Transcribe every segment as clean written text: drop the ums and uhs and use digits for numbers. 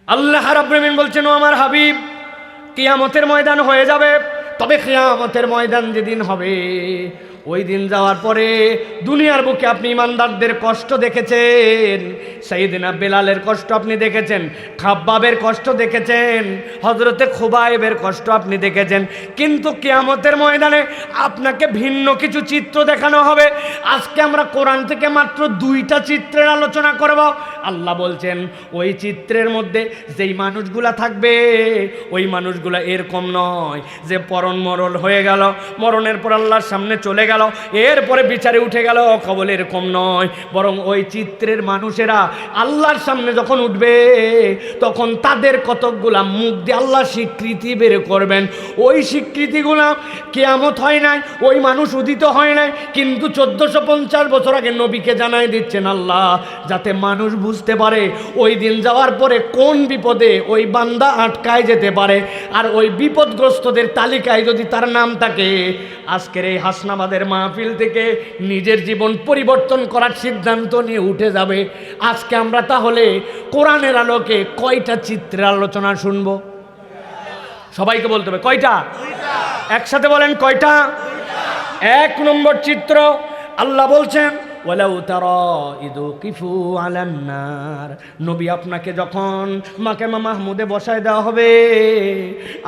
আল্লাহ রাব্বুল আলামিন বলছেন, ও আমার হাবিব, কিয়ামতের ময়দান হয়ে যাবে। তবে কিয়ামতের ময়দান যেদিন হবে, ওই দিন যাওয়ার পরে দুনিয়ার বুকে আপনি ইমানদারদের কষ্ট দেখেছেন, সাইয়েদনা বেলালের কষ্ট আপনি দেখেছেন, খাব্বাবের কষ্ট দেখেছেন, হযরতে খুবাইবের কষ্ট আপনি দেখেছেন। কিন্তু কিয়ামতের ময়দানে আপনাকে ভিন্ন কিছু চিত্র দেখানো হবে। আজকে আমরা কোরআন থেকে মাত্র 2টা চিত্রের আলোচনা করব। আল্লাহ বলছেন, ওই চিত্রের মধ্যে যেই মানুষগুলা থাকবে, ওই মানুষগুলা এরকম নয় যে পরন মরণ হয়ে গেল, মরণের পর আল্লাহর সামনে চলে গেল, এরপরে বিচারে উঠে গেল, কবল এরকম নয়। বরং ওই চিত্রের মানুষেরা আল্লাহর সামনে যখন উঠবে, তখন তাদের কতকগুলা মুখ দিয়ে আল্লাহ স্বীকৃতি বের করবেন। ওই স্বীকৃতিগুলা কিয়ামত হয় নাই, ওই মানুষ উদিত হয় নাই, কিন্তু 1450 বছর আগে নবীকে জানাই দিচ্ছেন আল্লাহ, যাতে মানুষ বুঝতে পারে ওই দিন যাওয়ার পরে কোন বিপদে ওই বান্দা আটকায় যেতে পারে। আর ওই বিপদগ্রস্তদের তালিকায় যদি তার নাম থাকে, আজকের এই হাসনাবাদের মাহফিল থেকে নিজের জীবন পরিবর্তন করার সিদ্ধান্ত নিয়ে উঠে যাবে। আজকে আমরা তাহলে কোরআনের আলোকে কয়টা চিত্রের আলোচনা শুনব? সবাইকে বলতে হবে কয়টা? একসাথে বলেন কয়টা? 1 নম্বর চিত্র, আল্লাহ বলছেন, ওয়ালাউ তারা ইদু কিফু আলান নার। নবী, আপনাকে যখন মাকামে মাহমুদে বসায় দেওয়া হবে,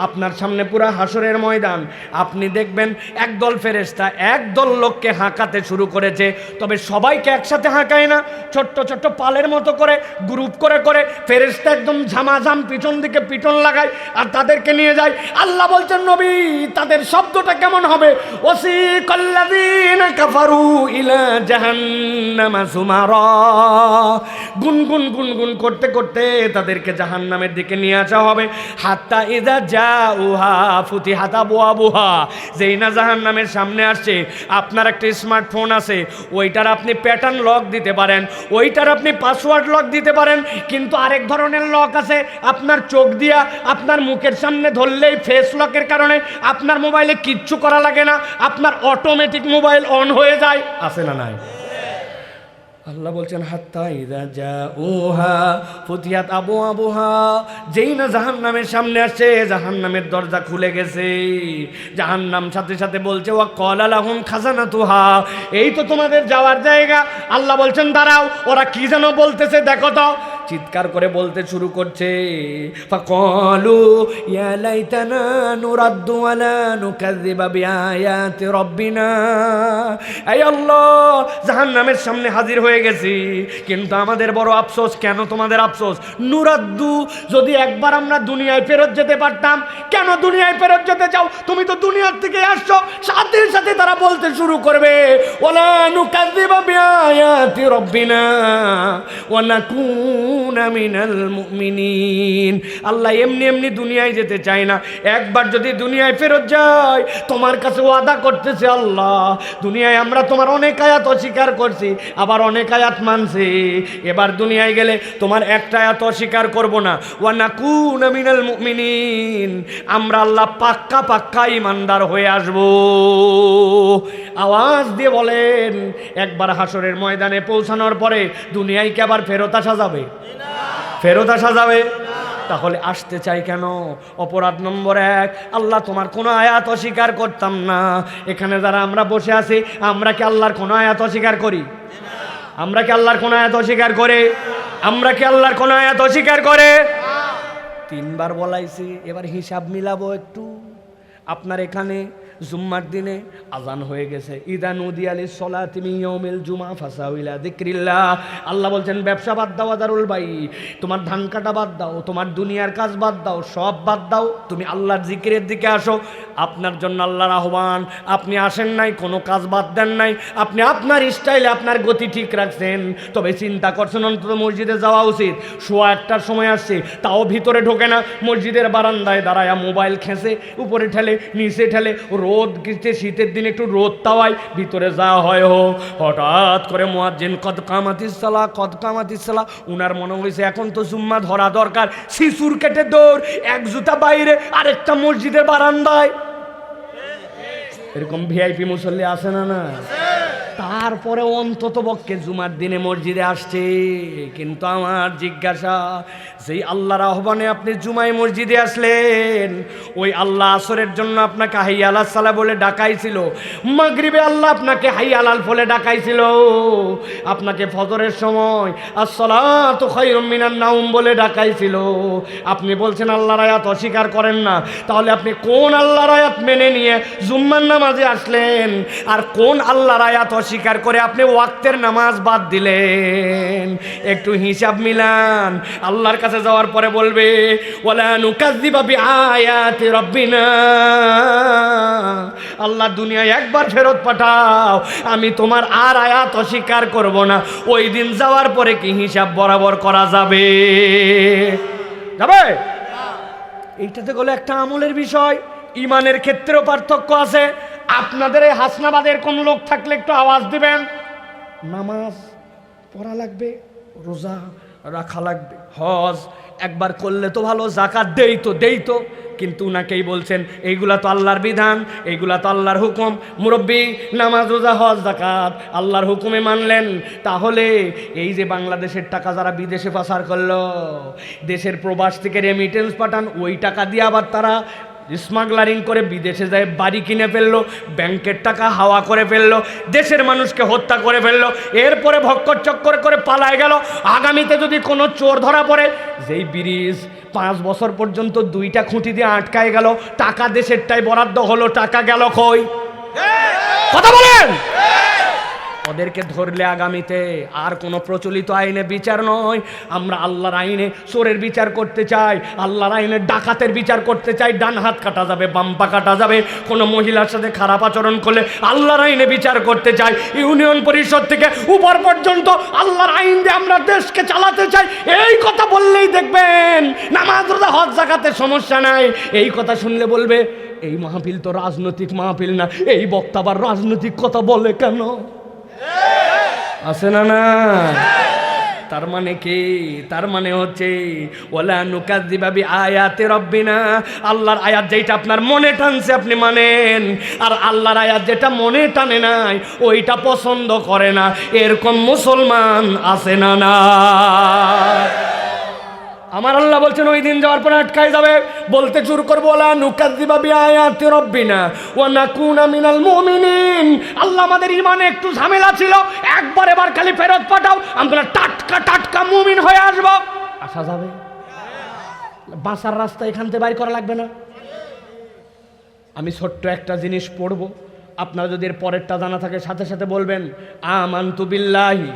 আপনার সামনে পুরা হাসরের ময়দান, আপনি দেখবেন একদল ফেরেশতা একদল লোককে হাঁকাতে শুরু করেছে। তবে সবাইকে একসাথে হাঁকায় না, ছোট্ট ছোট্ট পালের মতো করে গ্রুপ করে করে ফেরেশতা একদম ঝামাঝাম পিছন দিকে পিটন লাগায় আর তাদেরকে নিয়ে যায়। আল্লাহ বলছেন, নবী, তাদের শব্দটা কেমন হবে? ওয়াসিকাল্লাযীনা কাফারু ইলা জাহান্নামা যুমারা। গুনগুন গুনগুন করতে করতে তাদেরকে জাহান্নামের দিকে নিয়ে আসা হবে। হাত্তা ইযা জাউহা ফুতিহাত আবওয়াবুহা। যেই না জাহান্নামের সামনে আসছে, আপনার একটা স্মার্টফোন আছে, ওইটার আপনি প্যাটার্ন লক দিতে পারেন, ওইটার আপনি পাসওয়ার্ড লক দিতে পারেন। কিন্তু আরেক ধরনের লক আছে, আপনার চোখ দিয়া আপনার মুখের সামনে ধরলেই ফেস লকের কারণে আপনার মোবাইলে কিচ্ছু করা লাগে না, আপনার অটোমেটিক মোবাইল অন হয়ে যায়। আছে না নাই? আল্লাহ বলছেন, হাত্তা ইযা জাউহা ফুতিহাত আবওয়াবুহা। যেই না জাহান্নামের সামনে আসছে, জাহান্নামের দরজা খুলে গেছে। জাহান্নাম সাথে সাথে বলছে, ওয়া ক্বালা লাহুম খাজানাতুহা, এই তো তোমাদের যাওয়ার জায়গা। আল্লাহ বলছেন, দাঁড়াও, ওরা কি যেন বলতেছে দেখো তো। চিৎকার করে বলতে শুরু করছে, ফাকালু ইয়া লাইতানা নুরাদ্দু ওয়ালা নুকাযযিবা বিআয়াতি রাব্বিনা। এই আল্লাহ, জাহান্নামের সামনে হাজির হয়ে গেছি, কিন্তু আমাদের বড় আফসোস। কেন তোমাদের আফসোস? নুরাদ্দু, যদি একবার আমরা দুনিয়ায় ফেরত যেতে পারতাম। কেন দুনিয়ায় ফেরত যেতে চাও? তুমি তো দুনিয়ার থেকে আসছো। সাথে সাথে তারা বলতে শুরু করবে, ওয়ালা নুকাযযিবা বিআয়াতি রাব্বিনা ওয়া নাকুনা মিনাল মুমিনিন। আল্লাহ এমনি এমনি দুনিয়ায় যেতে চায় না। একবার যদি দুনিয়ায় ফেরত যায়, তোমার কাছে ওয়াদা করতেছে আল্লাহ, দুনিয়ায় আমরা তোমার অনেক আয়াত অস্বীকার করছি, আবার অনেক আয়াত মানছি। এবার দুনিয়ায় গেলে তোমার একটা আয়াত অস্বীকার করব না। ওয়া নাকুনা মিনাল মুমিনিন, আমরা আল্লাহ পাক্কা পাক্কা ইমানদার হয়ে আসব। আওয়াজ দিয়ে বলেন, একবার হাসরের ময়দানে পৌঁছানোর পরে দুনিয়ায় কি আবার ফেরত আসা যাবে? ফেরত আসা যাবে? তাহলে আসতে চাই কেন? অপরাধ নম্বর 1, আল্লাহ তোমার কোনো আয়াত অস্বীকার করতাম না। এখানে যারা আমরা বসে আছি, আমরা কি আল্লাহর কোনো আয়াত অস্বীকার করি? আমরা কি আল্লাহর কোনো আয়াত অস্বীকার করে? আমরা কি আল্লাহর কোনো আয়াত অস্বীকার করে? 3 বার বলাইছি, এবার হিসাব মিলাবো একটু। আপনার এখানে জুম্মার দিনে আজান হয়ে গেছে, ইদা নুদিয়া লিস-সালাতি মিন ইয়াউমিল জুমআ ফাসাউ ইলা যিকরিল্লাহ। আল্লাহ বলছেন, ব্যবসা বাদ দাও, আদারুল বাই, তোমার ধান কাটা বাদ দাও, তোমার দুনিয়ার কাজ বাদ দাও, সব বাদ দাও, তুমি আল্লাহর জিকিরের দিকে আসো। আপনার জন্য আল্লাহর আহ্বান। আপনি আসেন নাই, কোনো কাজ বাদ দেন নাই, আপনি আপনার স্টাইলে আপনার গতি ঠিক রাখছেন। তবে চিন্তা করছেন অন্তত মসজিদে যাওয়া উচিত। 1:15টার সময় আসছে, তাও ভিতরে ঢোকে না, মসজিদের বারান্দায় দাঁড়ায় মোবাইল খেঁচে, উপরে ঠেলে নিচে ঠেলে, রোদ গিতে, শীতের দিনে একটু রোদ তাওয়ায় ভিতরে যাওয়া হয়। হঠাৎ করে মুয়াজ্জিন কদ কামাতিস সালাহ, কদ কামাতিস সালাহ, উনার মনে হয়েছে এখন তো জুম্মা ধরা দরকার। শিশুর কেটে দৌড়, এক জুতা বাইরে, আরেকটা মসজিদের বারান্দায়। এরকম ভিআইপি মুসল্লি আছে না? না তারপরে অন্তত পক্ষে জুমার দিনে মসজিদে আসছে। কিন্তু আমার জিজ্ঞাসা, যেই আল্লাহর আহ্বানে আপনি জুমায় মসজিদে আসলেন, ওই আল্লাহ আসরের জন্য আপনাকে হাই আলাল সালাহ বলে ডাকাইছিল, মাগরিবে আল্লাহ আপনাকে হাই আলাল বলে ডাকাইছিল, আপনাকে ফজরের সময় আসসালাতু খায়রুম মিনান নাওম বলে ডাকাইছিল। আপনি বলছেন আল্লাহর আয়াত অস্বীকার করেন না, তাহলে আপনি কোন আল্লাহর আয়াত মেনে নিয়ে জুম্মার নামাজে আসলেন, আর কোন আল্লাহর আয়াত অস্বীকার করে আপনি ওয়াক্তের নামাজ বাদ দিলেন? একটু হিসাব মিলান। আল্লাহর কাছে যাওয়ার পরে বলবে ওয়ালা নুকাযযিবা বিআয়াতি রাব্বিনা, আল্লাহ দুনিয়ায় একবার ফেরত পাঠাও, আমি তোমার আর আয়াত অস্বীকার করব না। ওই দিন যাওয়ার পরে কি হিসাব বরাবর করা যাবে? যাবে? এইটাতে গেলে একটা আমলের বিষয়, ইমানের ক্ষেত্রেও পার্থক্য আছে। আপনাদের এই হাসনাবাদের কোন লোক থাকলে একটু আওয়াজ দিবেন। নামাজ পড়া লাগবে, রোজা রাখা লাগবে, হজ একবার করলে তো ভালো, জাকাত দেই তো, কিন্তু উনাকেই বলছেন এইগুলা তো আল্লাহর বিধান, এইগুলা তো আল্লাহর হুকুম। মুরব্বী নামাজ রোজা হজ জাকাত আল্লাহর হুকুমে মানলেন, তাহলে এই যে বাংলাদেশের টাকা যারা বিদেশে পাচার করলো, দেশের প্রবাস থেকে রেমিটেন্স পাঠান, ওই টাকা দিয়ে আবার তারা স্মাগলারিং করে বিদেশে যায় বাড়ি কিনে ফেললো, ব্যাংকের টাকা হাওয়া করে ফেললো, দেশের মানুষকে হত্যা করে ফেললো, এরপরে ভক্কর চক্কর করে পালায় গেল। আগামীতে যদি কোনো চোর ধরা পড়ে, যেই ব্রিজ 5 বছর পর্যন্ত 2টা খুঁটি দিয়ে আটকায় গেল, টাকা দেশেরটাই বরাদ্দ হলো, টাকা গেল কই? কথা বলেন। ওদেরকে ধরলে আগামীতে আর কোনো প্রচলিত আইনে বিচার নয়, আমরা আল্লাহর আইনে চোরের বিচার করতে চাই, আল্লাহর আইনে ডাকাতের বিচার করতে চাই। ডান হাত কাটা যাবে, বাম পা কাটা যাবে। কোনো মহিলার সাথে খারাপ আচরণ করলে আল্লাহর আইনে বিচার করতে চাই। ইউনিয়ন পরিষদ থেকে উপর পর্যন্ত আল্লাহর আইন দিয়ে আমরা দেশকে চালাতে চাই। এই কথা বললেই দেখবেন নামাজ রোজা হজ জাকাতের সমস্যা নাই। এই কথা শুনলে বলবে এই মাহফিল তো রাজনৈতিক মাহফিল না, এই বক্তা আবার রাজনৈতিক কথা বলে কেন? আছে না? না তার মানে কি? তার মানে হচ্ছে ওয়ালা নুকাযযিবা বিআয়াতি রাব্বিনা, আল্লাহর আয়াত যেটা আপনার মনে টানছে আপনি মানেন, আর আল্লাহর আয়াত যেটা মনে টানে নাই ওইটা পছন্দ করে না। এরকম মুসলমান আছে না? না। আমার আল্লাহ বলছেন ওই দিন যাওয়ার পরে আটকায় যাবে, বলতে শুরু করবো ওয়ালা নুকাযযিবা বিআয়াতি রাব্বিনা ওয়া নাকুনা মিনাল মুমিনিন। আল্লাহ আমাদের ইমানে একটু ঝামেলা ছিল, এবার খালি ফেরত পাঠাও, আমরা টাটকা মুমিন হয়ে আসবো। আসা যাবে? বাঁচার রাস্তা এখান থেকে বাইর করা লাগবে না। আমি ছোট্ট একটা জিনিস পড়বো, আপনারা যদি এর পরেরটা জানা থাকে সাথে সাথে বলবেন আমানতু বিল্লাহি।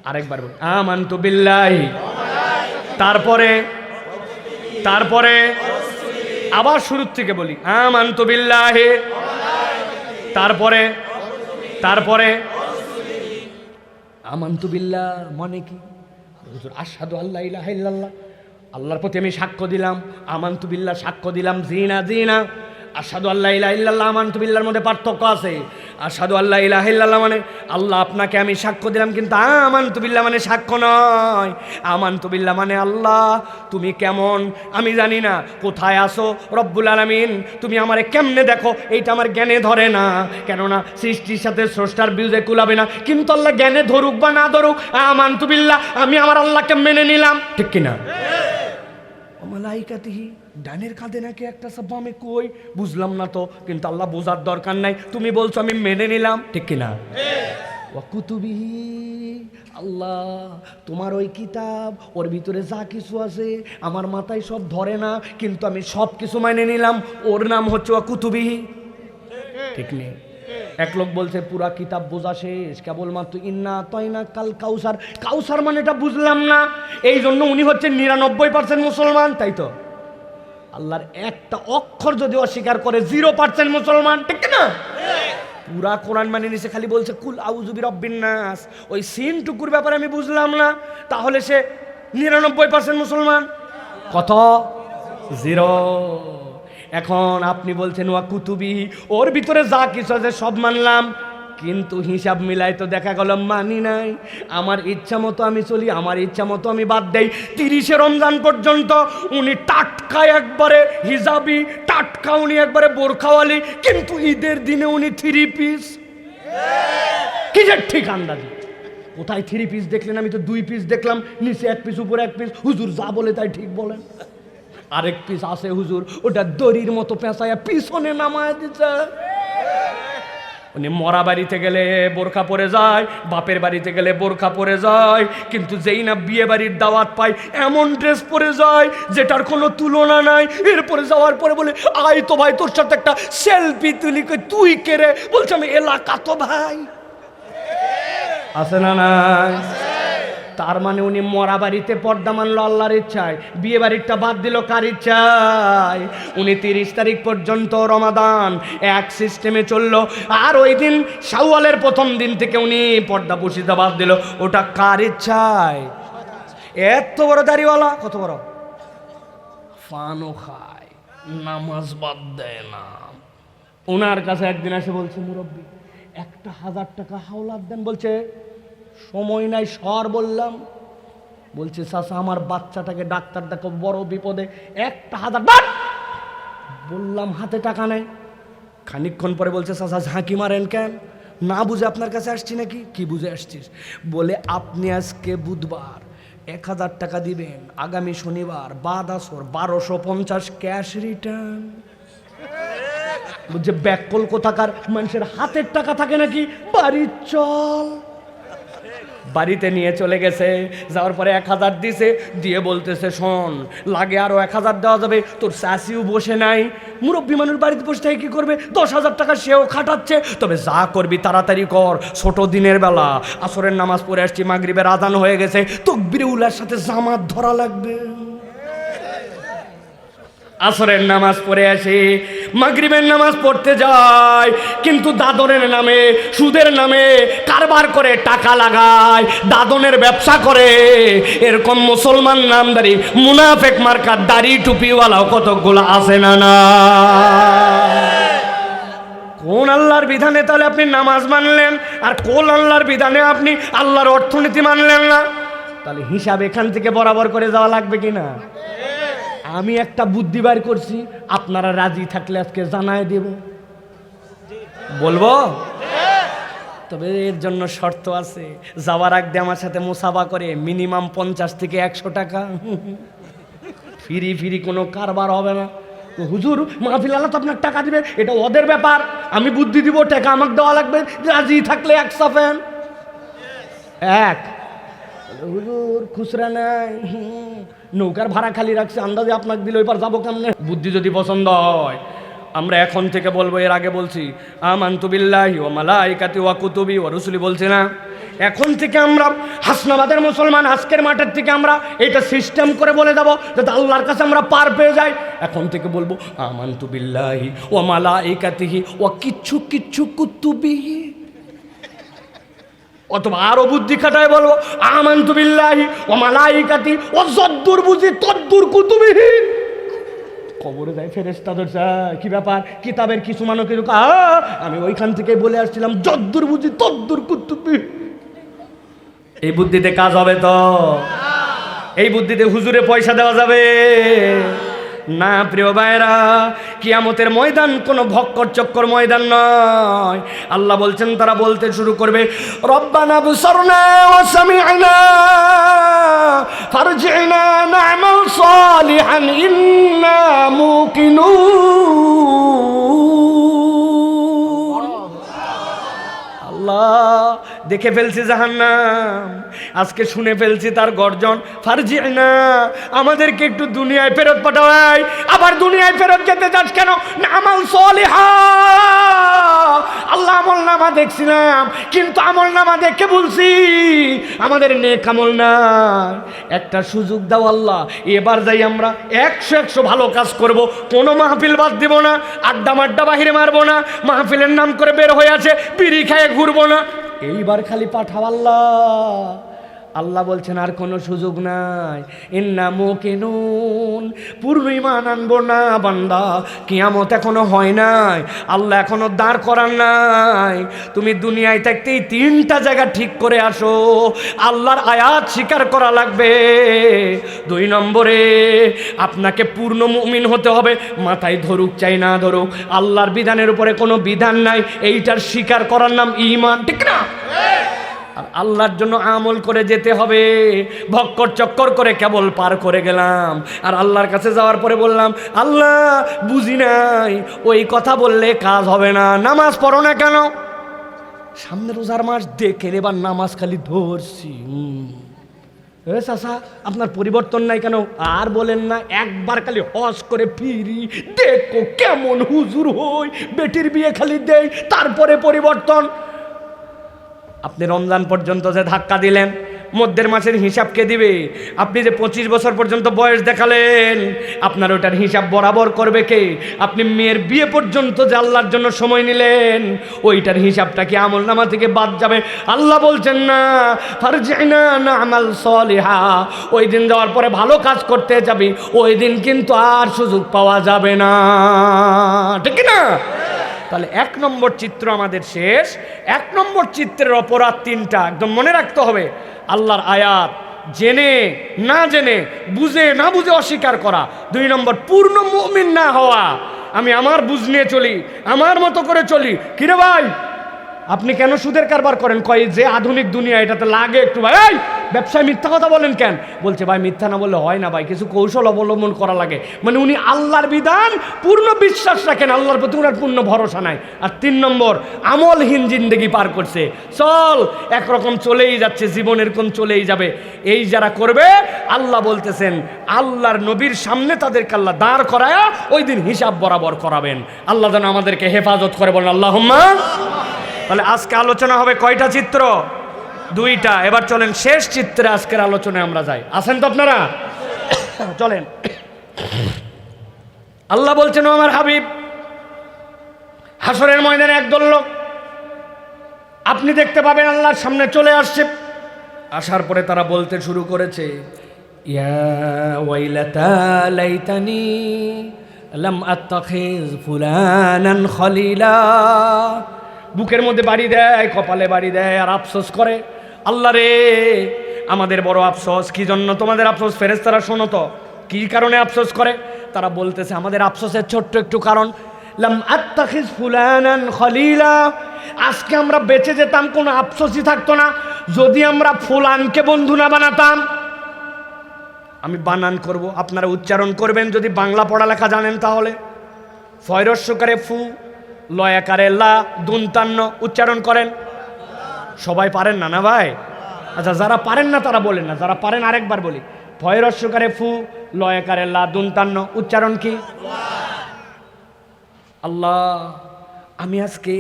আরেকবার বলি আমানতু বিল্লাহি, তারপরে আবার শুরু থেকে বলি আমানতু বিল্লাহি, তারপরে আমানতু বিল্লাহ মানে কি? হুজুর আশহাদু আল্লা ইলাহা ইল্লাল্লাহ, আল্লাহর প্রতি আমি সাক্ষ্য দিলাম। আমানতু বিল্লাহ সাক্ষ্য দিলাম, জিনা। আশহাদু আল্লা ইলাহা ইল্লাল্লাহ আমানতু বিল্লাহর মধ্যে পার্থক্য আছে। আশহাদু আল্লা ইলাহা ইল্লাল্লাহ মানে আল্লাহ আপনাকে আমি সাক্ষ্য দিলাম, কিন্তু আমানতু বিল্লাহ মানে সাক্ষ্য নয়। আমানতু বিল্লাহ মানে আল্লাহ তুমি কেমন আমি জানি না, কোথায় আসো রব্বুল আলামিন, তুমি আমারে কেমনে দেখো এইটা আমার জ্ঞানে ধরে না, কেননা সৃষ্টির সাথে স্রষ্টার বিরুদ্ধে কুলাবে না। কিন্তু আল্লাহ জ্ঞানে ধরুক বা না ধরুক, আমানতু বিল্লাহ আমি আমার আল্লাহকে মেনে নিলাম, ঠিক কিনা? মালাইকাতিহি, ডানের কাঁধে নাকি একটা সব আমি কই বুঝলাম না তো, কিন্তু আল্লাহ বোঝার দরকার নাই, তুমি বলছো আমি মেনে নিলাম, ঠিক কিনা? ওয়া কুতুবিহি, আল্লাহ তোমার ওই কিতাব, ওর ভিতরে যা কিছু আছে আমার মাথায় সব ধরে না, কিন্তু আমি সব কিছু মেনে নিলাম, ওর নাম হচ্ছে ওয়া কুতুবিহি, ঠিক নেই? এক লোক বলছে পুরা কিতাব বোঝা শেষ, কেবলমাত্র ইন্না তয়না কাল কাউসার, কাউসার মানে এটা বুঝলাম না, এই জন্য উনি হচ্ছেন 99% মুসলমান, তাই তো? আল্লাহর একটা অক্ষর যদি অস্বীকার করে 0% মুসলমান, ঠিক না? পুরা কোরআন মানে নিছে, খালি বলছে কুল আউযু বিরাব্বিন নাস, ওই সিনটুকুর ব্যাপারে আমি বুঝলাম না, তাহলে সে 99% মুসলমান। কত? 0। এখন আপনি বলছেন ওয়া কুতুবি, ওর ভিতরে যা কিছু আছে সব মানলাম, কিন্তু হিসাব মিলাই তো দেখা গেল মানি নাই। আমার ইচ্ছা মতো আমি চলি, আমার ইচ্ছা মতো আমি বাদ দেই। 30শে রমজান পর্যন্ত উনি টাটকা একবারে হিজাবি, টাটকা উনি একবারে বোরখাওয়ালি, কিন্তু ঈদের দিনে উনি 3 পিস। কিসের ঠিক আন্দাজি? কোথায় 3 পিস দেখলেন? আমি তো 2 পিস দেখলাম, নিচে 1 পিস উপরে 1 পিস। হুজুর যা বলে তাই ঠিক বলেন। আরেক পিস আছে হুজুর, ওটা দড়ির মতো পেঁচায়া পিছনে নামায় দিচ্ছে। উনি মরা বাড়িতে গেলে বোরখা পরে যায়, বাপের বাড়িতে গেলে বোরখা পরে যায়, কিন্তু যেই না বিয়ে বাড়ির দাওয়াত পায় এমন ড্রেস পরে যায় যেটার কোনো তুলনা নাই। এরপরে যাওয়ার পরে বলে, আয় তো ভাই তোর সাথে একটা সেলফি তুলি। তুই কে রে? বলছে আমি এলাকা তো ভাই। আছে না নাই? তার মানে উনি মরা বাড়িতে পর্দা মানলো আল্লাহর ইচ্ছায়, বিয়ে বাড়িটা বাদ দিল কার ইচ্ছায়? উনি 30 তারিখ পর্যন্ত রমাদান এক সিস্টেমে চললো, আর ওই দিন শাওয়ালের প্রথম দিন থেকে উনি পর্দা পুশিদা বাদ দিল। ওটা কার ইচ্ছায়? এত বড় দাড়িওয়ালা, কত বড়, ফানও খায়, নামাজ বাদ দেয় না। ওনার কাছে একদিন এসে বলছে, মুরব্বী 1000 টাকা হাওলাত দেন। বলছে সময় নাই, সর বললাম। বলছে চাচা আমার বাচ্চাটাকে ডাক্তার দেখো, বড় বিপদে, 1000 বাট। বললাম হাতে টাকা নেই। খানিকক্ষণ পরে বলছে চাচা ঝাঁকি মারেন কেন? না বুঝে আপনার কাছে আসছি নাকি? কি বুঝে আসছিস? বলে আপনি আজকে বুধবার 1000 টাকা দিবেন, আগামী শনিবার বাদ আসর 1250 ক্যাশ রিটার্ন। বুঝছে ব্যাককল কোথাকার, মানুষের হাতের টাকা থাকে নাকি? বাড়ির চল। বাড়িতে নিয়ে চলে গেছে, যাওয়ার পরে 1000 দিছে, দিয়ে বলতেছে শোন লাগে আরো 1000 দেওয়া যাবে, তোর শাশিও বসে নাই। মুরব্বী মানুষ বাড়িতে বসে থেকে কি করবে? 10,000 টাকা সেও খাটাচ্ছে। তবে যা করবি তাড়াতাড়ি কর, ছোট দিনের বেলা আসরের নামাজ পড়ে আসছি, মাগরিবের আজান হয়ে গেছে, তাকবীরে উলার সাথে জামাত ধরা লাগবে। আসরের নামাজ পড়ে আসে, মাগরিবের নামাজ পড়তে যায়, কিন্তু দাদনের নামে, সুদের নামে কারবার করে টাকা লাগায়, দাদনের ব্যবসা করে। এরকম মুসলমান নামদারি মুনাফেক মার্কার দাড়ি টুপিওয়ালাও কতগুলো আছে না না? কোন আল্লাহর বিধানে তাহলে আপনি নামাজ মানলেন, আর কোন আল্লাহর বিধানে আপনি আল্লাহর অর্থনীতি মানলেন না? তাহলে হিসাব এখান থেকে বরাবর করে যাওয়া লাগবে কিনা? আমি একটা বুদ্ধি বার করছি, আপনারা রাজি থাকলে আজকে জানায় দেব। বলবো? তবে এর জন্য শর্ত আছে, যাওয়ার আগে আমার সাথে মুসাফা করে মিনিমাম 50 থেকে 100 টাকা। ফিরি কোনো কারবার হবে না। হুজুর মাহফিল আল্লাহ তো আপনার টাকা দিবে, এটা ওদের ব্যাপার, আমি বুদ্ধি দিব, টাকা আমাকে দেওয়া লাগবে। রাজি থাকলে 1 সাফেন 1। হুজুর খুচরা নাই, নৌকার ভাড়া খালি রাখছে, আন্দাজে আপনাকে দিলে ওইবার যাবো কেমনে? বুদ্ধি যদি পছন্দ হয় আমরা এখন থেকে বলবো, এর আগে বলছি আমানতু বিল্লাহি ওয়া মালাইকাতি ওয়া কুতুবি ওয়া রুসুলি, বলছি না? এখন থেকে আমরা হাসনাবাদের মুসলমান, আজকের মাঠের থেকে আমরা এটা সিস্টেম করে বলে দেবো যাতে আল্লাহর কাছে আমরা পার পেয়ে যাই। এখন থেকে বলবো আমানতু বিল্লাহি ওয়া মালাইকাতিহি ওয়া কিচ্ছু কুতুবিহি। অথবা আরো বুদ্ধি খাটায় বলবো আমানতু বিল্লাহি ওয়া মালাইকাতি ওয়া যদ্দুর বুঝি তদ্দুর কুতুবিহি। কবরে যায় ফেরেশতা ধরছে, কি ব্যাপার? কিতাবের কিছু মানুষ কিছু, আমি ওইখান থেকে বলে আসছিলাম যদ্দুর বুঝি তদ্দুর কুতুবিহি। এই বুদ্ধিতে কাজ হবে তো? এই বুদ্ধিতে হুজুরে পয়সা দেওয়া যাবে না? প্রিয় ভাইরা, কিয়ামতের ময়দান কোনো ভক্কর চক্কর ময়দান নয়। আল্লাহ বলছেন তারা বলতে শুরু করবে রব্বানা বুসরনা ওয়া সামি'না ফারজি'না না'মাল সালিহান ইন্না মুকিনুন। আল্লাহ দেখে ফেলছি জাহান্নাম, আজকে শুনে ফেলছি তার গর্জন। ফারজি'না, আমাদেরকে একটু দুনিয়ায় ফেরত পাঠাই। আবার দুনিয়ায় ফেরত যেতে চাস কেন? আমাল সালিহা, আল্লাহ আমল নামা দেখছিলাম, কিন্তু আমল নামা দেখে বলছি আমাদের নেক আমল না। একটা সুযোগ দাও আল্লাহ, এবার যাই আমরা 100 ভালো কাজ করব, কোনো মাহফিল বাদ দিব না, আড্ডা বাহিরে মারবো না, মাহফিলের নাম করে বের হয়ে আছে বিড়ি খেয়ে ঘুরবো না। এইবার খালি পাঠাও আল্লাহ। আল্লাহ বলছেন আর কোনো সুযোগ নাই। ইন্না মুকিনুন, পূর্ণ ঈমান আনবো না বান্দা, কিয়ামত এখনো হয় নাই, আল্লাহ এখনো দাঁড় করান নাই। তুমি দুনিয়ায় থাকতেই 3টা জায়গা ঠিক করে আসো। আল্লাহর আয়াত স্বীকার করা লাগবে। 2 নম্বরে আপনাকে পূর্ণ মুমিন হতে হবে। মাথায় ধরুক চাই না ধরুক, আল্লাহর বিধানের উপরে কোনো বিধান নাই, এইটার স্বীকার করার নাম ঈমান, ঠিক না? আর আল্লাহর জন্য আমল করে যেতে হবে। ভক্কর চক্কর করে কেবল পার করে গেলাম, আর আল্লাহর কাছে যাওয়ার পরে বললাম আল্লাহ বুঝি নাই, ওই কথা বললে কাজ হবে না। নামাজ পড়ো না কেন? সামনে রোজার মাস দেখে এবার নামাজ খালি ধরছি। চাচা আপনার পরিবর্তন নাই কেন? আর বলেন না, একবার খালি হজ করে ফিরি, দেখো কেমন হুজুর হই, বেটির বিয়ে খালি দেই, তারপরে পরিবর্তন। আপনি রমজান পর্যন্ত যে ধাক্কা দিলেন, মধ্যের মাসের হিসাব কে দিবে? আপনি যে 25 বছর পর্যন্ত বয়স দেখালেন, আপনার ওটার হিসাব বরাবর করবে কে? আপনি মেয়ের বিয়ে পর্যন্ত যে আল্লাহর জন্য সময় নিলেন, ওইটার হিসাবটা কি আমল নামা থেকে বাদ যাবে? আল্লাহ বলছেন না ফারজিনা না'মাল সলিহা, ওই দিন যাওয়ার পরে ভালো কাজ করতে যাবি, ওই দিন কিন্তু আর সুযোগ পাওয়া যাবে না, ঠিক না? তাহলে 1 নম্বর চিত্র আমাদের শেষ। 1 নম্বর চিত্রের অপরাধ 3টা একদম মনে রাখতে হবে। আল্লাহর আয়াত জেনে না জেনে, বুঝে না বুঝে অস্বীকার করা। 2 নম্বর পূর্ণ মুমিন না হওয়া। আমি আমার বুঝ নিয়ে চলি, আমার মতো করে চলি। কিরে ভাই আপনি কেন সুদের কারবার করেন? কয় যে আধুনিক দুনিয়া, এটাতে লাগে একটু। ভাই এই ব্যবসায় মিথ্যা কথা বলেন কেন? বলছে ভাই মিথ্যা না বললে হয় না ভাই, কিছু কৌশল অবলম্বন করা লাগে। মানে উনি আল্লাহর বিধান পূর্ণ বিশ্বাস রাখেন, আল্লাহর প্রতি উনার পূর্ণ ভরসা নাই। আর 3 নম্বর আমলহীন জিন্দেগি পার করছে, চল একরকম চলেই যাচ্ছে, জীবনের কোন চলেই যাবে। এই যারা করবে, আল্লাহ বলতেছেন আল্লাহর নবীর সামনে তাদেরকে আল্লাহ দাঁড় করায়া ওই দিন হিসাব বরাবর করাবেন। আল্লাহ যেন আমাদেরকে হেফাজত করে, বলেন আল্লাহুম্মা। তাহলে আজকে আলোচনা হবে কয়টা চিত্র? 2টা। এবার চলেন শেষ চিত্রে আজকের আলোচনায় আমরা যাই। আছেন তো আপনারা? চলেন। আল্লাহ বলছেন আমার হাবিব, হাসরের ময়দানে একদল লোক আপনি দেখতে পাবেন আল্লাহর সামনে চলে আসছে। আসার পরে তারা বলতে শুরু করেছে, ইয়া ওয়াইলাতা লাইতানি লাম আত্তাখিজ ফুলানান খলিলা। বুকের মধ্যে বাড়ি দেয়, কপালে বাড়ি দেয়, আর আফসোস করে, আল্লাহ রে আমাদের বড় আফসোস। কি জন্য তোমাদের আফসোস? ফেরেশতারা শোনো তো কি কারণে আফসোস করে। তারা বলতেছে আমাদের আফসোসের ছোট্ট একটু কারণ, লাম আত্তাখিজ ফুলানান খলিলা, আজকে আমরা বেঁচে যেতাম কোনো আফসোসই থাকতো না যদি আমরা ফুলানকে বন্ধু না বানাতাম। আমি বানান করব, আপনারা উচ্চারণ করবেন যদি বাংলা পড়ালেখা জানেন তাহলে। ফয়রস্যকারে ফু, লয়াকারে লা, দুনতান্ন উচ্চারণ করেন। সবাই পারেন না? না ভাই, আচ্ছা যারা পারেন না তারা বলেন না, যারা পারেন আরেকবার বলি। ফয়রস্যকারে ফু, লয়াকারে লা, দুনতান্ন উচ্চারণ কি? আল্লাহ আমি আজকে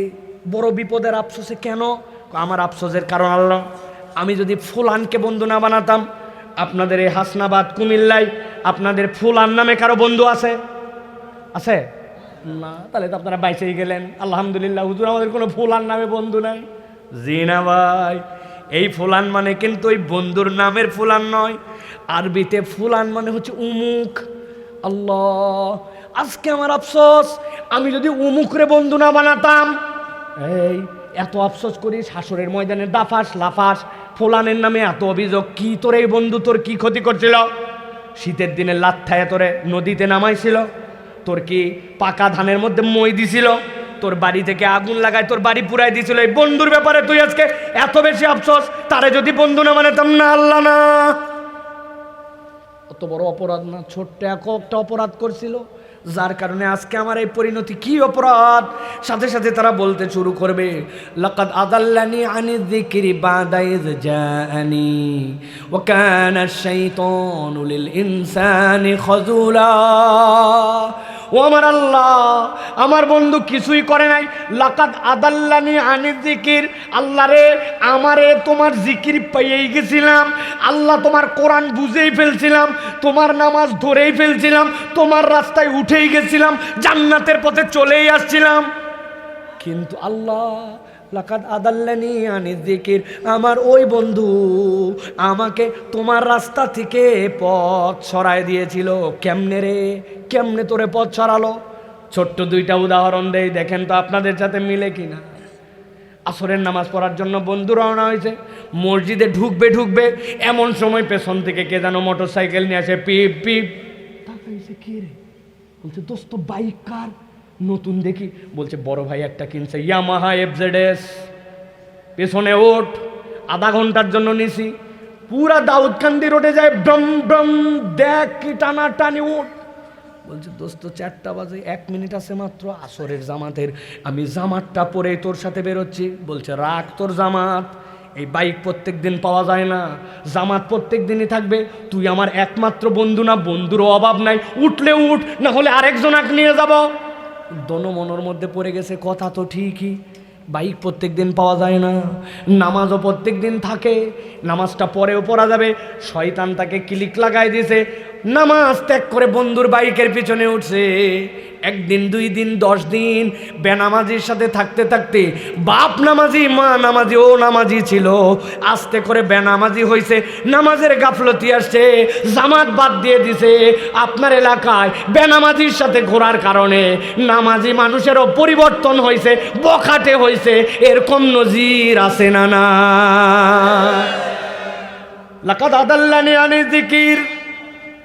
বড় বিপদের আফসোসে। কেন? আমার আফসোসের কারণ আল্লাহ, আমি যদি ফুলানকে বন্ধু না বানাতাম। আপনাদের এই হাসনাবাদ কুমিল্লায় আপনাদের ফুলান নামে কারো বন্ধু আছে? আছে না? তাহলে তো আপনারা বাইচেই গেলেন, আলহামদুলিল্লাহ। হুজুর আমাদের কোনো ফুলান নামে বন্ধু নাই। জি না ভাই, এই ফুলান মানে কিন্তু ওই বন্ধুর নামের ফুলান নয়। আরবিতে ফুলান মানে হচ্ছে উমুক। আল্লাহ আজকে আমার আফসোস, আমি যদি উমুকরে বন্ধু না বানাতাম। এই এত আফসোস করিস, হাসরের ময়দানে দাফাস লাফাস, ফুলানের নামে এত অভিযোগ। কি তোর এই বন্ধু তোর কি ক্ষতি করছিল? শীতের দিনে লাত্থায় তোরে নদীতে নামাইছিল? তোর কি পাকা ধানের মধ্যে মই দিছিল? তোর বাড়ি থেকে আগুন লাগায় তোর বাড়ি পুরাই দিছিল? এই বন্ধুর ব্যাপারে তুই আজকে এত বেশি আফসোস, তারে যদি বন্ধু না মানতাম না। আল্লাহ না, অত বড় অপরাধ না, ছোট্ট একটা অপরাধ করছিল, যার কারণে আজকে আমার এই পরিণতি। কি অপরাধ? সাথে সাথে তারা বলতে শুরু করবে, লাকাদ আদাল্লানি আনি যিকরি বাদা ইয জাআনি ওয়া কানা আশ-শাইতানু লিল ইনসানি খাযুলা। ও আমার আল্লাহ, আমার বন্ধু কিছুই করে নাই। লাকাদ আদাল্লানি আনি যিকির, আল্লাহ রে আমারে তোমার জিকির পেয়েই গেছিলাম। আল্লাহ তোমার কোরআন বুঝেই ফেলছিলাম, তোমার নামাজ ধরেই ফেলছিলাম, তোমার রাস্তায় উঠেই গেছিলাম, জান্নাতের পথে চলেই আসছিলাম। কিন্তু আল্লাহ লাকাদ আদাল্লানি আনিজ যিকির, আমার ওই বন্ধু আমাকে তোমার রাস্তা থেকে পথ সরায় দিয়েছিল। কেমনে রে, কেমনে তোরে পথ সরালো? ছোট্ট দুইটা উদাহরণ দেই, দেখেন তো আপনাদের সাথে মিলে কিনা। আসরের নামাজ পড়ার জন্য বন্ধু রওনা হয়েছে, মসজিদে ঢুকবে এমন সময় পেছন থেকে কে যেন মোটর সাইকেল নিয়ে আসে, পিপ পিপ। তাকাইছে, কে রে? বলছে দোস্ত বাইক কার? নতুন দেখি। বলছে বড় ভাই একটা কিনছে, ইয়ামাহা এফজেডএস। পেছনে ওঠ, আধা ঘন্টার জন্য নিছি। পুরা দাউদকান্দি রোডে যায়, ব্রম ব্রম, দেখ কি টানা টানি, ওঠ। বলছে দোস্ত 4টা বাজে, 1 মিনিট আছে মাত্র আসরের জামাতের, আমি জামাতটা পরে তোর সাথে বেরোচ্ছি। বলছে রাখ তোর জামাত, এই বাইক প্রত্যেক দিন পাওয়া যায় না, জামাত প্রত্যেক দিনই থাকবে। তুই আমার একমাত্র বন্ধু না, বন্ধুরও অভাব নাই, উঠলে উঠ, না হলে আরেকজনাকে নিয়ে যাব। দনমনের মধ্যে পড়ে গেছে, কথা তো ঠিকই, বাইক প্রত্যেক দিন পাওয়া যায় না, নামাজও প্রত্যেক দিন থাকে, নামাজটা পরেও পড়া যাবে। শয়তান তাকে ক্লিক লাগাই দিয়েছে, নামাজ ত্যাগ করে বন্ধুর বাইকের পিছনে উঠছে। 1 দিন 2 দিন 10 দিন বেনামাজির সাথে থাকতে থাকতে বাপ নামাজি, মা নামাজি, ও নামাজি ছিল, আস্তে করে বেনামাজি হয়েছে, নামাজের গাফলতি আসছে, জামাত বাদ দিয়ে দিছে। আপনার এলাকায় বেনামাজির সাথে ঘোরার কারণে নামাজি মানুষেরও পরিবর্তন হয়েছে, বখাটে হয়েছে, এরকম নজির আছে না? না, লাকাদ আদাল্লানি আনিজ যিকির,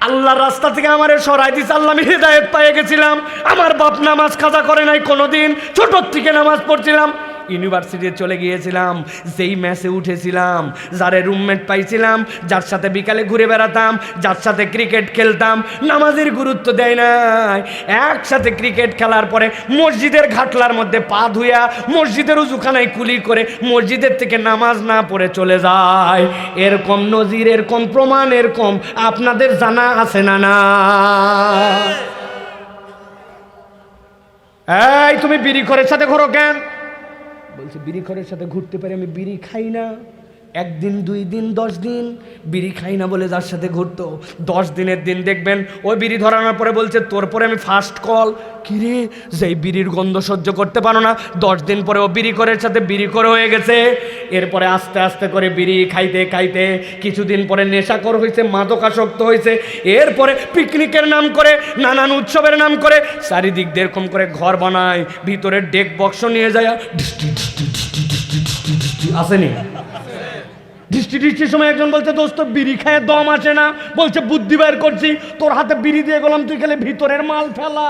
আল্লাহর রাস্তা থেকে আমারে সরাই দিছে। আল্লাহ, আমি হেদায়েত পেয়ে গেছিলাম। আমার বাপ নামাজ কাজা করে নাই কোনোদিন, ছোটোর থেকে নামাজ পড়ছিলাম, ইউনিভার্সিটিতে চলে গিয়েছিলাম, যেই ম্যাচে উঠেছিলাম, যারে রুমমেট পাইছিলাম, যার সাথে বিকালে ঘুরে বেড়াতাম, যার সাথে ক্রিকেট খেলতাম, নামাজের গুরুত্ব দেয় নাই। একসাথে ক্রিকেট খেলার পরে মসজিদের ঘাটলার মধ্যে পা ধুইয়া মসজিদের উজুখানায় কুলি করে মসজিদের থেকে নামাজ না পড়ে চলে যায়। এরকম নজির, এরকম প্রমাণ, এরকম আপনাদের জানা আছে না? না, এই তুমি বিড়ি খোরের সাথে ঘোরো কেন? বলছে বিড়ি খোরের সাথে ঘুরতে পারি, আমি বিড়ি খাই না। 1 দিন 2 দিন 10 দিন বিড়ি খাই না বলে যার সাথে ঘুরতো, 10 দিনের দিন দেখবেন ওই বিড়ি ধরানোর পরে বলছে তোর পরে আমি ফার্স্ট কল। কিরে, যেই বিড়ির গন্ধ সহ্য করতে পারো না, 10 দিন পরে ও বিড়ি করের সাথে বিড়ি করে হয়ে গেছে। এরপরে আস্তে আস্তে করে বিড়ি খাইতে খাইতে কিছুদিন পরে নেশাখোর হয়েছে, মাদকাসক্ত হয়েছে। এরপরে পিকনিকের নাম করে, নানান উৎসবের নাম করে চারিদিক দিয়ে এরকম করে ঘর বানায়, ভিতরে ডেক বক্স নিয়ে যায়, আসেনি ডিস্ট্রিক্টের সময় একজন বলছে দোস্ত বিড়ি খায় দম আসে না, বলছে বুদ্ধি বের করছি, তোর হাতে বিড়ি দিয়ে গেলাম, তুই খেলে ভিতরের মাল ফেলা।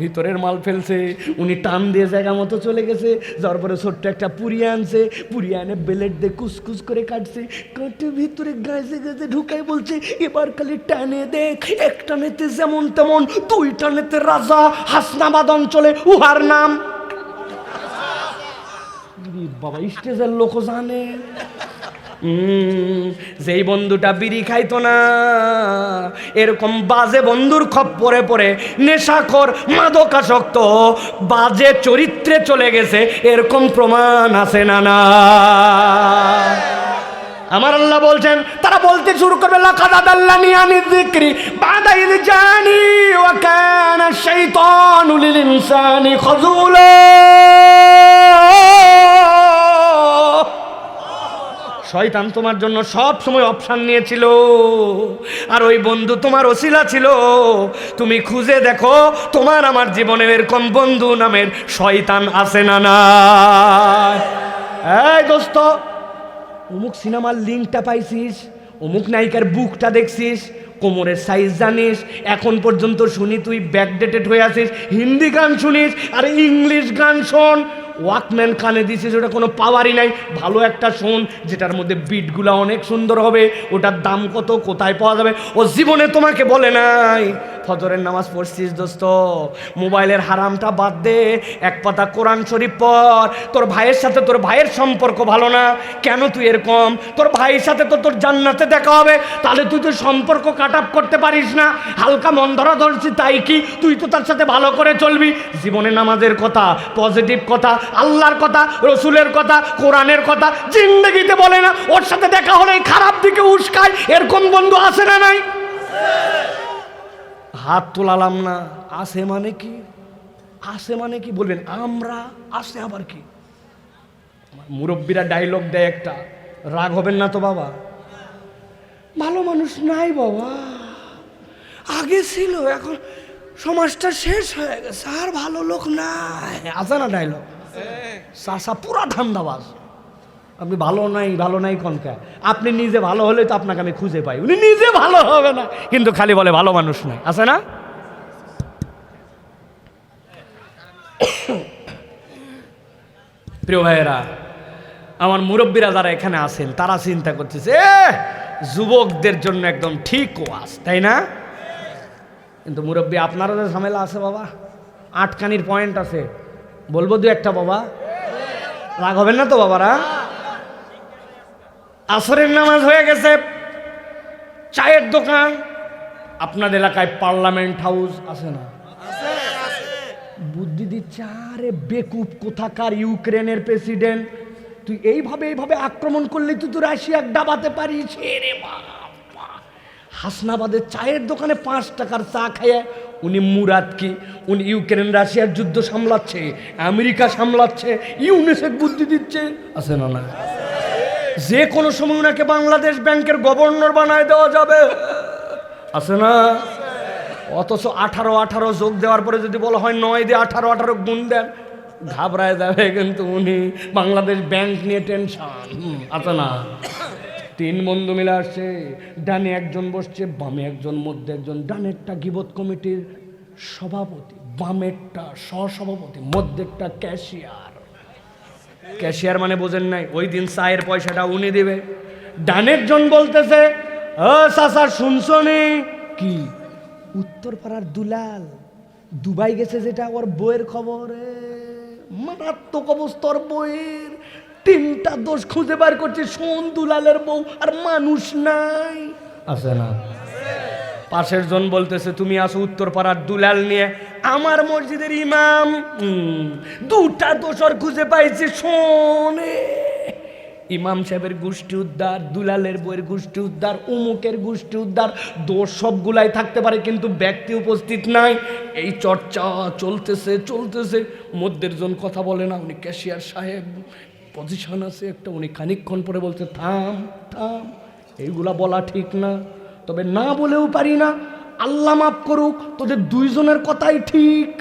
ভিতরের মাল ফেলছে, উনি টান দিয়ে জায়গা মতো চলে গেছে, যার পরে ছোট্ট একটা পুরিয়া আনছে, পুরিয়া এনে বেলেট দিয়ে কুচকুচ করে কাটছে, কাটে ভিতরে গাছে গাছে ঢুকাই বলছে এবার খালি টানে দেখ, 1 টানেতে যেমন তেমন, 2 টানেতে রাজা। হাসনাবাদ অঞ্চলে উহার নাম বাবা, স্টেজের লোক জানে। যেই বন্ধুটা বিড়ি খাইতো না, এরকম বাজে বন্ধুর খপ্পরে পড়ে নেশাখোর, মাদকাসক্ত, বাজে চরিত্রে চলে গেছে, এরকম প্রমাণ আছে না? না, আমার আল্লাহ বলছেন, তারা বলতে শুরু করবে লাকাদ আদাল্লানি আনিজ যিকরি বাদা ইয জানি ওয়া কানা শাইতানু লিল ইনসানি খাযুলা। শয়তান তোমার জন্য সব সময় অপশন নিয়েছিল, আর ওই বন্ধু তোমার ওসিলা ছিল। তুমি খুঁজে দেখো তোমার আমার জীবনে এরকম বন্ধু নামের শয়তান আছে না? না, এই দোস্ত, অমুক সিনেমার লিঙ্কটা পাইছিস, অমুক নায়িকার বুকটা দেখছিস, কোমরের সাইজ জানিস, এখন পর্যন্ত শুনি তুই ব্যাকডেটেড হয়ে আছিস, হিন্দি গান শুনিস, আর ইংলিশ গান শোন, ওয়াকম্যান কানে দিছিস, ওটা কোনো পাওয়ারই নাই, ভালো একটা শোন যেটার মধ্যে বিটগুলো অনেক সুন্দর হবে, ওটার দাম কত, কোথায় পাওয়া যাবে, ও জীবনে তোমাকে বলে নাই। ফজরের নামাজ পড়ছিস দোস্ত, মোবাইলের হারামটা বাদ দে, 1 পাতা কোরআন শরীফ পড়। তোর ভাইয়ের সাথে তোর ভাইয়ের সম্পর্ক ভালো না, কেন তুই এরকম? তোর ভাইয়ের সাথে তো তোর জান্নাতে দেখা হবে, তাহলে তুই তো সম্পর্ক কাট আপ করতে পারিস না। হালকা মন ধরা ধরছি তাই কি, তুই তো তার সাথে ভালো করে চলবি। জীবনে নামাজের কথা, পজিটিভ কথা, আল্লাহর কথা, রসুলের কথা, কোরআনের কথা জিন্দগিতে বলে না, ওর সাথে দেখা হলে খারাপ দিকে উস্কায়, এরকম বন্ধু আছে না? নাই? হাত তোলালাম না, আছে মানে কি? আছে মানে কি বলবেন? আমরা আছে আবার কি? মুরব্বীরা ডায়লগ দেয় একটা, রাগ হবেন না তো বাবা? ভালো মানুষ নাই বাবা, আগে ছিল, এখন সমাজটা শেষ হয়ে গেছে, আর ভালো লোক নাই। আছে না ডায়লগ? চাষা পুরা ধান্দাবাজ। আপনি ভালো নাই কনকা, আপনি নিজে ভালো হলে তো আপনাকে আমি খুঁজে পাই। উনি নিজে ভালো হবে না, কিন্তু খালি বলে ভালো মানুষ নাই। আছে না? প্রিয় ভাইয়েরা, আমার মুরব্বীরা যারা এখানে আছেন তারা চিন্তা করতেছে যুবকদের জন্য একদম ঠিক ওয়াজ, তাই না? কিন্তু মুরব্বী আপনারও যে ঝামেলা আছে বাবা, আটকানির পয়েন্ট আছে, বলবো দু একটা বাবা, রাগ হবেন না তো বাবারা? আসরের নামাজ হয়ে গেছে, চায়ের দোকান, আপনাদের এলাকায় পার্লামেন্ট হাউস আছে না? বুদ্ধি দিচ্ছে, আরে বেকুব কোথাকার ইউক্রেনের প্রেসিডেন্ট, তুই এইভাবে আক্রমণ করলে তুই তো রাশিয়া ডাবাতে পারিস রে বাবা। হাসনাবাদের চায়ের দোকানে 5 টাকার চা খাইয়ে উনি মুরাদ কি, উনি ইউক্রেন রাশিয়ার যুদ্ধ সামলাচ্ছে, আমেরিকা সামলাচ্ছে, ইউনিসেফ বুদ্ধি দিচ্ছে। আছে না? না, যে কোনো সময় ওনাকে বাংলাদেশ ব্যাংকের গভর্নর বানায় দেওয়া যাবে। আছে না? অথচ 18 যোগ দেওয়ার পরে যদি বলা হয় 9 দিয়ে 18 গুণ দেন, ঘাবড়ায় যাবে। কিন্তু উনি বাংলাদেশ ব্যাংক নিয়ে টেনশন। আছে না? 3 বন্ধু মিলে আসছে, ডানে একজন বসছে, বামে একজন, মধ্যে একজন। ডানেরটা গিবত কমিটির সভাপতি, বামেরটা সহসভাপতি, মধ্যেরটা ক্যাশিয়ার। ক্যাশিয়ার মানে বোঝেন নাই? ওই দিন চায়ের পয়সাটা উনি দিবে। ডানের জন বলতেছে, ও চাচা শুনছো নি? কি? উত্তরপাড়ার দুলাল দুবাই গেছে, যেটা ওর বইয়ের খবরে মারাত্মক অবস্থার বইয়ের 3টা দোষ খুঁজে বার করছে, শোন দুলালের বউ আর মানুষ নাই। আছে না? পাশের জন বলতেছে, তুমি আসো উত্তরপাড়ার দুলাল নিয়ে, আমার মসজিদের ইমাম 2টা দোষ আর খুঁজে পাইছে, শোনে। ইমাম সাহেবের গোষ্ঠী উদ্ধার, দুলালের বইয়ের গোষ্ঠী উদ্ধার, উমুকের গোষ্ঠী উদ্ধার। দোষ সবগুলাই থাকতে পারে, কিন্তু ব্যক্তি উপস্থিত নাই। এই চর্চা চলতেছে। মধ্যের জন কথা বলে না, উনি ক্যাশিয়ার সাহেব, পজিশন আছে একটা, উনি খানিকক্ষণ পরে বলছে, থাম, এইগুলা বলা ঠিক না, তবে না বলেও পারি না, আল্লাহ মাফ করুক, তোদের 2 জনের কথাই ঠিক।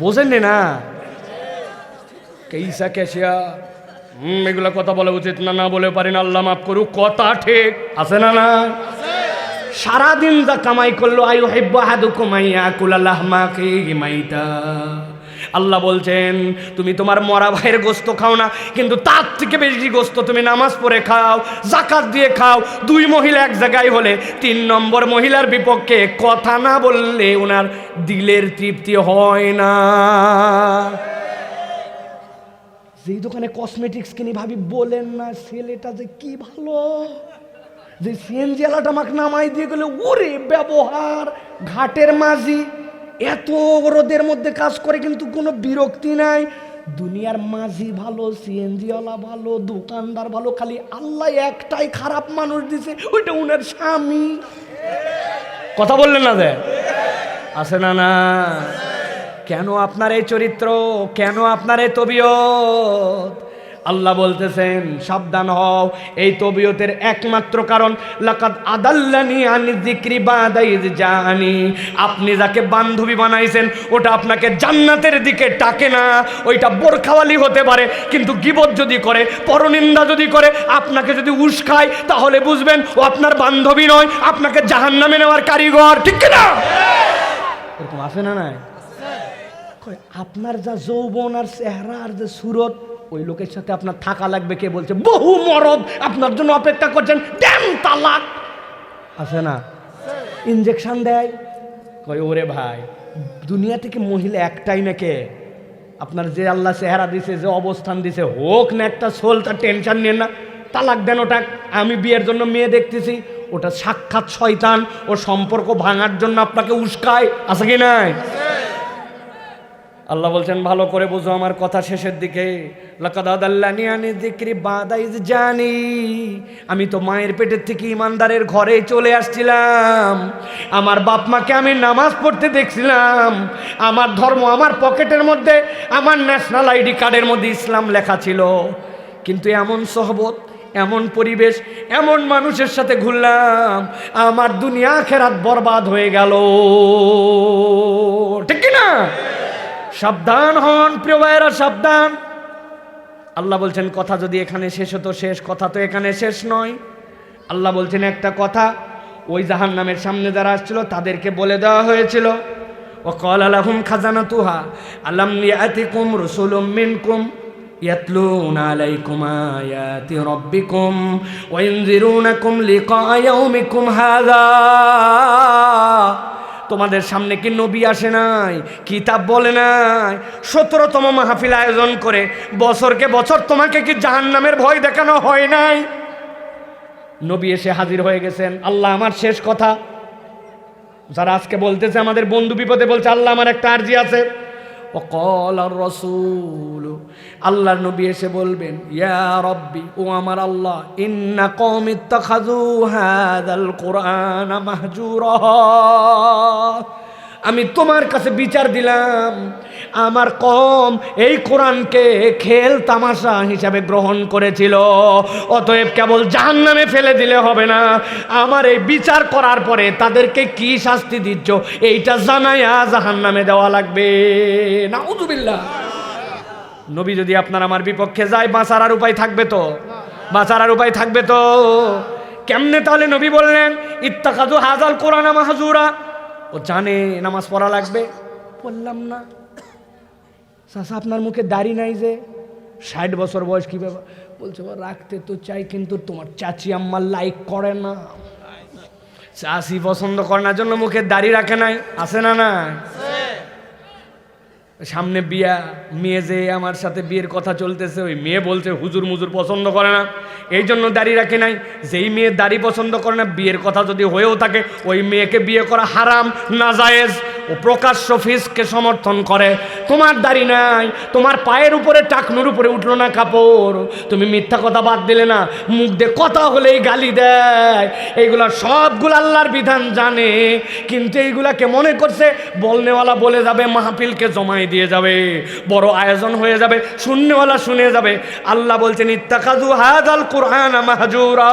বোঝেন না? কেইসা ক্যাশিয়া এগুলা কথা বলা উচিত না, না বলে পারি না, আল্লাহ মাফ করুক, কথা ঠিক। আছে না? না, সারাদিন যা কামাই করলো, আইয়ুহিব্বু আহাদুকুম আইয়াকুলা লাহমা আখিহি মাইতা। আল্লাহ বলছেন, তুমি তোমার মরা ভাইয়ের গোস্ত খাও না, কিন্তু তার থেকে বেশি গোস্ত তুমি নামাজ পড়ে খাও, যাকাত দিয়ে খাও। 2 মহিলা এক জায়গায় হলে 3 নম্বর মহিলার বিপক্ষে কথা না বললে ওনার দিলের তৃপ্তি হয় না। যেই দোকানে কসমেটিক্স কিনি ভাবি, বলেন না ছেলেটা যে কি ভালো, যে সিএনজি আলাটা আমাকে নামাই দিয়ে গেলে, ওরে ব্যবহার। ঘাটের মাঝি এত রোদের মধ্যে কাজ করে, কিন্তু কোনো বিরক্তি নাই। দুনিয়ার মাঝি ভালো, সিএনজিওয়ালা ভালো, দোকানদার ভালো, খালি আল্লাহ একটাই খারাপ মানুষ দিছে, ওইটা উনার স্বামী। কথা বললেন না? যে আছে না? না, কেন আপনার এই চরিত্র, কেন আপনার এই তবিয়ত? আল্লাহ বলতেছেন, সাবধান হও। এই তবিয়তের একমাত্র কারণ, লাকাদ আদাল্লানি আনি যিকরি বাদা ইয জানি। আপনি যাকে বান্ধবী বানাইছেন, ওটা আপনাকে জান্নাতের দিকে ডাকে না। ওইটা বোরখাওয়ালি হতে পারে, কিন্তু গীবত যদি করে, পরনিন্দা যদি করে, আপনাকে যদি উস্কায়, তাহলে বুঝবেন ও আপনার বান্ধবী নয়, আপনাকে জাহান্নামে নেওয়ার কারিগর। ঠিক না? এরকম আছে না? নাই? আপনার যা যৌবন আর চেহারা আর যে সুরত, ওই লোকের সাথে আপনার থাকা লাগবে। কে বলছে? বহু মরদ আপনার জন্য অপেক্ষা করছেন, দেন তালাক। আছে না? ইনজেকশন দেয়, কয় ওরে ভাই, দুনিয়া থেকে মহিলা একটাই নাকি? আপনার যে আল্লাহ চেহারা দিছে, যে অবস্থান দিছে, হোক না একটা সোল, তার টেনশন নেন না, তালাক দেন। ওটা আমি বিয়ের জন্য মেয়ে দেখতেছি, ওটা সাক্ষাৎ শয়তান। ও সম্পর্ক ভাঙার জন্য আপনাকে উস্কায়। আছে কি নাই? আল্লাহ বলছেন ভালো করে বুঝো আমার কথা শেষের দিকে, লাকাদ আদাল্লানি আনি যিকরি বাদা ইয জানি, আমি তো মায়ের পেটের থেকে ইমানদারের ঘরে চলে আসছিলাম, আমার বাপ মাকে আমি নামাজ পড়তে দেখছিলাম, আমার ধর্ম আমার পকেটের মধ্যে, আমার ন্যাশনাল আইডি কার্ডের মধ্যে ইসলাম লেখা ছিল, কিন্তু এমন সোহবত, এমন পরিবেশ, এমন মানুষের সাথে ঘুরলাম, আমার দুনিয়া আখিরাত বরবাদ হয়ে গেল। ঠিক কি না? সাবধান হন প্রিয় ভাইয়েরা, সাবধান। আল্লাহ বলছেন কথা যদি এখানে শেষ হতো, শেষ কথা তো এখানে শেষ নয়। আল্লাহ বলছেন একটা কথা ওই জাহান্নামের সামনে যারা আসছিল তাদেরকে বলে দেওয়া হয়েছিল, ওয়াকালা লাহুম খাজানাতুহা আলাম ইয়াতিকুম রাসূলুম মিনকুম ইয়াতলুনা আলাইকুম আয়াতি রাব্বিকুম ওয়া ইনজিরুনাকুম লিকা ইয়াউমিকুম হাযা, তোমাদের সামনে কি নবী আসে নাই, কিতাব বলে নাই, 17তম মাহফিল আয়োজন করে বছরকে বছর তোমাকে কি জাহান্নামের ভয় দেখানো হয় নাই? নবী এসে হাজির হয়ে গেছেন। আল্লাহ আমার শেষ কথা, যারা আজকে বলতেছে আমাদের বন্ধু বিপদে বলছে আল্লাহ আমার একটা আরজি আছে, ওয়াকালার রাসূল, আল্লাহর নবী এসে বলবেন ইয়া রব্বি, ও আমার আল্লাহ, ইন্না কওমি ইত্তাখাযু হাযাল কুরআনা মাহজুরা, আমি তোমার কাছে বিচার দিলাম, আমার কওম এই কোরআনকে খেল তামাশা হিসাবে গ্রহণ করেছিল, অতএব কেবল জাহান্নামে ফেলে দিলে হবে না, আমার এই বিচার করার পরে তাদেরকে কি শাস্তি দিচ্ছ এইটা জানাইয়া জাহান্নামে দেওয়া লাগবে। নাউযুবিল্লাহ। নবী যদি আপনার আমার বিপক্ষে যায় বাঁচার আর উপায় থাকবে তো? বাঁচার আর উপায় থাকবে তো? কেমনে তাহলে নবী বললেন ইত্তাখাযু হাযাল কুরআনা মাহজুরা? ও জানে নামাজ পড়া লাগবে, বললাম না। চাচা আপনার মুখে দাড়ি নাই যে, 60 বছর বয়স, কি ব্যাপার? বলছে রাখতে তো চাই কিন্তু তোমার চাচি আম্মা লাইক করে না, চাচি পছন্দ করার জন্য মুখে দাড়ি রাখে নাই। আছে না? না, সামনে বিয়া, মেয়ে যে আমার সাথে বিয়ের কথা চলতেছে, ওই মেয়ে বলছে হুজুর মুজুর পছন্দ করে না, এই জন্য দাড়ি রাখে নাই। যেই মেয়ে দাড়ি পছন্দ করে না, বিয়ের কথা যদি হয়েও থাকে, ওই মেয়েকে বিয়ে করা হারাম, নাজায়েজ, ও প্রকাশ্য ফিসকে সমর্থন করে। তোমার দাড়ি নাই, তোমার পায়ের উপরে টাকনুর উপরে উঠলো না কাপড়, তুমি মিথ্যা কথা বাদ দিলে না, মুখ দিয়ে কথা হলেই গালি দেয়, এইগুলা সবগুলো আল্লাহর বিধান জানে, কিন্তু এইগুলাকে মনে করছে বলনেওয়ালা বলে যাবে, মাহফিলকে জমাই দিয়ে যাবে, বড় আয়োজন হয়ে যাবে, শুননেওয়ালা শুনে যাবে। আল্লাহ বলছেন ইত্তাখাযু হাযাল কুরআনা মাহজুরা,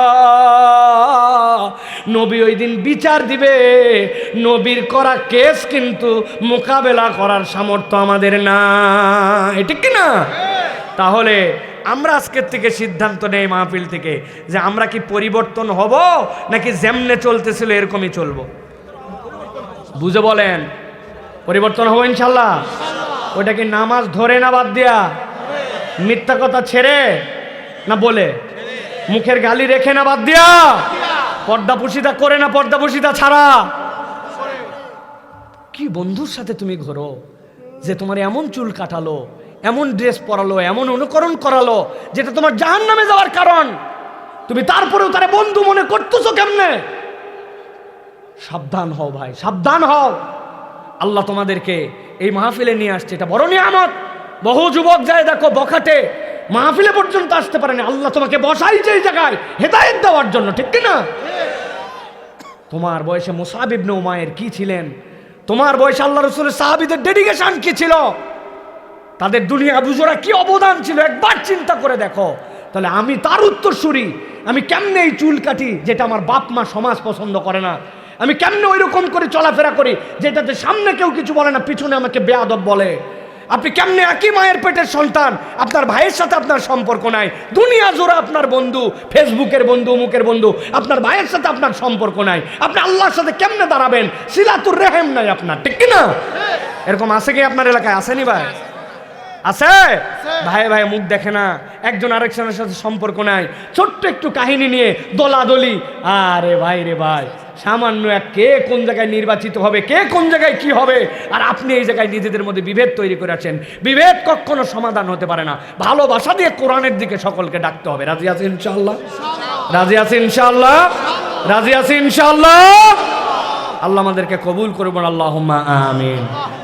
নবী ওই দিন বিচার দিবে, নবীর করা কেস কিন্তু মোকাবেলা করার সামর্থ্য আমাদের নাই। ঠিক কি না? তাহলে আমরা আজকের থেকে সিদ্ধান্ত নেই মাহফিল থেকে যে আমরা কি পরিবর্তন হব নাকি যেমনে চলতেছিল এরকমই চলবো? বুঝে বলেন, পরিবর্তন হবো ইনশাল্লাহ? ওটা কি নামাজ ধরে না বাদ দিয়া, মিথ্যা কথা ছেড়ে না বলে, মুখের গালি রেখে না বাদ দিয়া, পর্দাপুশিতা করে না পর্দাপুশিতা ছাড়া? কি বন্ধুর সাথে তুমি ঘোরো যে তোমার এমন চুল কাটালো, এমন ড্রেস পরালো, এমন অনুকরণ করালো যেটা তোমার জাহান্নামে যাওয়ার কারণ, তুমি তারপরেও তারে বন্ধু মনে করতেছো কেমনে? সাবধান হও ভাই, সাবধান হও। আল্লাহ তোমাদেরকে এই মাহফিলে নিয়ে আসছে, এটা বড় নিয়ামত। বহু যুবক যায় দেখো বখাটে, মাহফিলে পর্যন্ত আসতে পারেনি, আল্লাহ তোমাকে বসাইছে এই জায়গায় হেদায়েত দেওয়ার জন্য। ঠিক কিনা? তোমার বয়সে মুসআব ইবনে উমাইর কি ছিলেন, তোমার বয়সে আল্লাহ রাসূলের সাহাবীদের ডেডিকেশন কি ছিল, তাদের দুনিয়া বুঝোরা কি অবদান ছিল, একবার চিন্তা করে দেখো। তাহলে আমি তার উত্তরসূরি, আমি কেমনে এই চুল কাটি যেটা আমার বাপ মা সমাজ পছন্দ করে না, আমি কেমনে ওই রকম করে চলাফেরা করি যেটাতে সামনে কেউ কিছু বলে না, পিছনে আমাকে বেয়াদব বলে। আপনি কেমনে একই মায়ের পেটের সন্তান, আপনার ভাইয়ের সাথে আপনার সম্পর্ক নাই, দুনিয়া জোড়া আপনার বন্ধু, ফেসবুকের বন্ধু, মুখের বন্ধু, আপনার ভাইয়ের সাথে আপনার সম্পর্ক নাই, আপনি আল্লাহর সাথে কেমনে দাঁড়াবেন? সিলাতুর রেহেম নাই আপনার। ঠিক কিনা? এরকম আছে কি আপনার এলাকায়? আসেনি ভাই? আছে? ভাই ভাই মুখ দেখে না, একজন আরেকজনের সাথে সম্পর্ক নাই, ছোট্ট একটু কাহিনী নিয়ে দোলাদলি। আরে ভাই রে ভাই, সামান্য এক কে কোন জায়গায় নির্বাচিত হবে, কে কোন জায়গায় কি হবে, আর আপনি এই জায়গায় নিজেদের মধ্যে বিভেদ তৈরি করে আছেন। বিভেদ কখনো সমাধান হতে পারে না, ভালোবাসা দিয়ে কোরআনের দিকে সকলকে ডাকতে হবে। রাজি আছেন ইনশাআল্লাহ? রাজি আছেন ইনশাআল্লাহ? রাজি আছেন ইনশাআল্লাহ? আল্লাহ আমাদেরকে কবুল করবেন, আল্লাহুম্মা আমিন।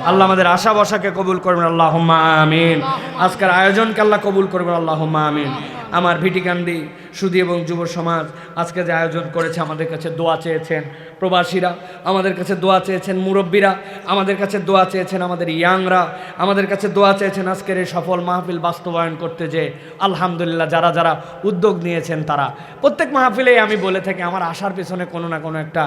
আল্লাহ আমাদের আশা বসাকে কবুল করবেন, আল্লাহুম্মা আমিন। আজকের আয়োজনকে আল্লাহ কবুল করবেন, আল্লাহুম্মা আমিন। আমার ভিটিকান্দি সুধী এবং যুব সমাজ আজকে যে আয়োজন করেছে, আমাদের কাছে দোয়া চেয়েছেন প্রবাসীরা, আমাদের কাছে দোয়া চেয়েছেন মুরব্বীরা, আমাদের কাছে দোয়া চেয়েছেন আমাদের ইয়াংরা, আমাদের কাছে দোয়া চেয়েছেন আজকের এই সফল মাহফিল বাস্তবায়ন করতে। যে আলহামদুলিল্লাহ যারা যারা উদ্যোগ নিয়েছেন তারা, প্রত্যেক মাহফিলেই আমি বলে থাকি আমার আসার পেছনে কোনো না কোনো একটা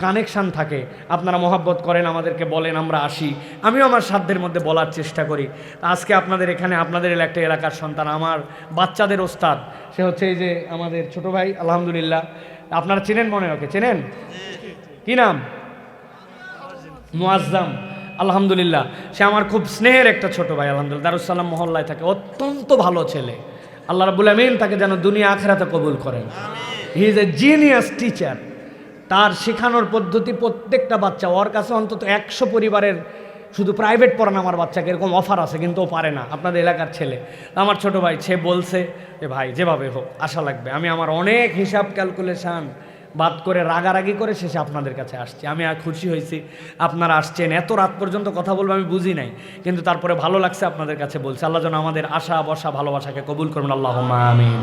কানেকশান থাকে। আপনারা মহব্বত করেন, আমাদেরকে বলেন, আমরা আসি, আমিও আমার সাধ্যের মধ্যে বলার চেষ্টা করি। আজকে আপনাদের এখানে, আপনাদের একটা এলাকার সন্তান, আমার বাচ্চাদের ওস্তাদ, সে হচ্ছে এই যে আমাদের ছোট ভাই, আলহামদুলিল্লাহ আপনারা চেনেন মনে হয়, ওকে চেনেন, কি নাম? মুআজ্জাম। আলহামদুলিল্লাহ সে আমার খুব স্নেহের একটা ছোট ভাই, আলহামদুলিল্লাহ দারুস সালাম মহল্লায় থাকে, অত্যন্ত ভালো ছেলে। আল্লাহ রাব্বুল আমিন তাকে যেন দুনিয়া আখিরাতে কবুল করেন। He is a genius teacher. তার শেখানোর পদ্ধতি প্রত্যেকটা বাচ্চা, ওর কাছে অন্তত 100 পরিবারের শুধু প্রাইভেট পড়ান আমার বাচ্চাকে, এরকম অফার আছে, কিন্তু ও পারে না, আপনাদের এলাকার ছেলে। আমার ছোট ভাই সে বলছে যে ভাই যেভাবে হোক আসা লাগবে। আমি আমার অনেক হিসাব ক্যালকুলেশন বাদ করে রাগারাগি করে শেষে আপনাদের কাছে আসছি। আমি আর খুশি হয়েছি আপনারা আসছেন, এত রাত পর্যন্ত কথা বলবো আমি বুঝি নাই, কিন্তু তারপরে ভালো লাগছে আপনাদের কাছে বলছি। আল্লাহ যেন আমাদের আশা বসা ভালোবাসাকে কবুল করবেন, আল্লাহুম্মা আমিন।